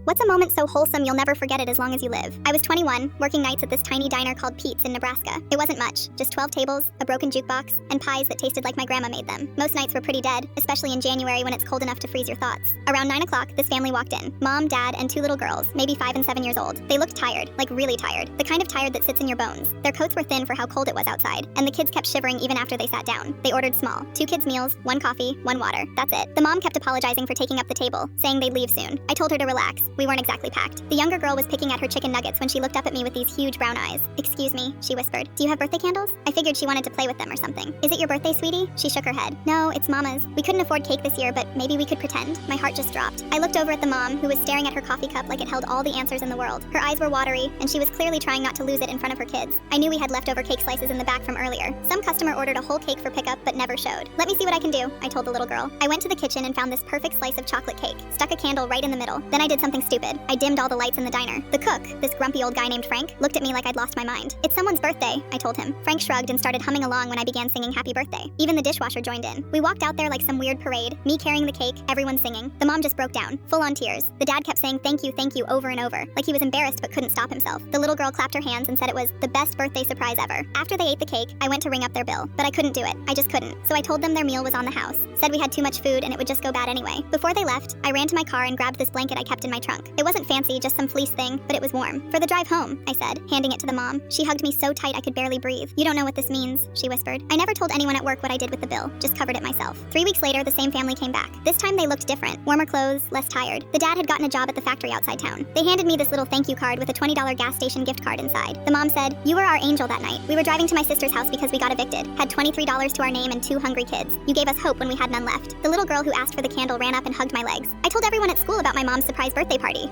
What's a moment so wholesome you'll never forget it as long as you live? I was 21, working nights at this tiny diner called Pete's in Nebraska. It wasn't much, just 12 tables, a broken jukebox, and pies that tasted like my grandma made them. Most nights were pretty dead, especially in January when it's cold enough to freeze your thoughts. Around 9 o'clock, this family walked in. Mom, dad, and 2 little girls, maybe 5 and 7 years old. They looked tired, like really tired. The kind of tired that sits in your bones. Their coats were thin for how cold it was outside, and the kids kept shivering even after they sat down. They ordered small, 2 kids' meals, 1 coffee, 1 water. That's it. The mom kept apologizing for taking up the table, saying they'd leave soon. I told her to relax. We weren't exactly packed. The younger girl was picking at her chicken nuggets when she looked up at me with these huge brown eyes. "Excuse me," she whispered. "Do you have birthday candles?" I figured she wanted to play with them or something. "Is it your birthday, sweetie?" She shook her head. "No, it's Mama's. We couldn't afford cake this year, but maybe we could pretend." My heart just dropped. I looked over at the mom, who was staring at her coffee cup like it held all the answers in the world. Her eyes were watery, and she was clearly trying not to lose it in front of her kids. I knew we had leftover cake slices in the back from earlier. Some customer ordered a whole cake for pickup, but never showed. "Let me see what I can do," I told the little girl. I went to the kitchen and found this perfect slice of chocolate cake, stuck a candle right in the middle. Then I did something stupid. I dimmed all the lights in the diner. The cook, this grumpy old guy named Frank, looked at me like I'd lost my mind. "It's someone's birthday," I told him. Frank shrugged and started humming along when I began singing happy birthday. Even the dishwasher joined in. We walked out there like some weird parade, me carrying the cake, everyone singing. The mom just broke down, full on tears. The dad kept saying thank you, over and over, like he was embarrassed but couldn't stop himself. The little girl clapped her hands and said it was the best birthday surprise ever. After they ate the cake, I went to ring up their bill, but I couldn't do it. I just couldn't. So I told them their meal was on the house, said we had too much food and it would just go bad anyway. Before they left, I ran to my car and grabbed this blanket I kept in my trunk. It wasn't fancy, just some fleece thing, but it was warm. "For the drive home," I said, handing it to the mom. She hugged me so tight I could barely breathe. "You don't know what this means," she whispered. I never told anyone at work what I did with the bill, just covered it myself. 3 weeks later, the same family came back. This time they looked different. Warmer clothes, less tired. The dad had gotten a job at the factory outside town. They handed me this little thank you card with a $20 gas station gift card inside. The mom said, "You were our angel that night. We were driving to my sister's house because we got evicted. Had $23 to our name and 2 hungry kids. You gave us hope when we had none left." The little girl who asked for the candle ran up and hugged my legs. I told everyone at school about my mom's surprise birthday party.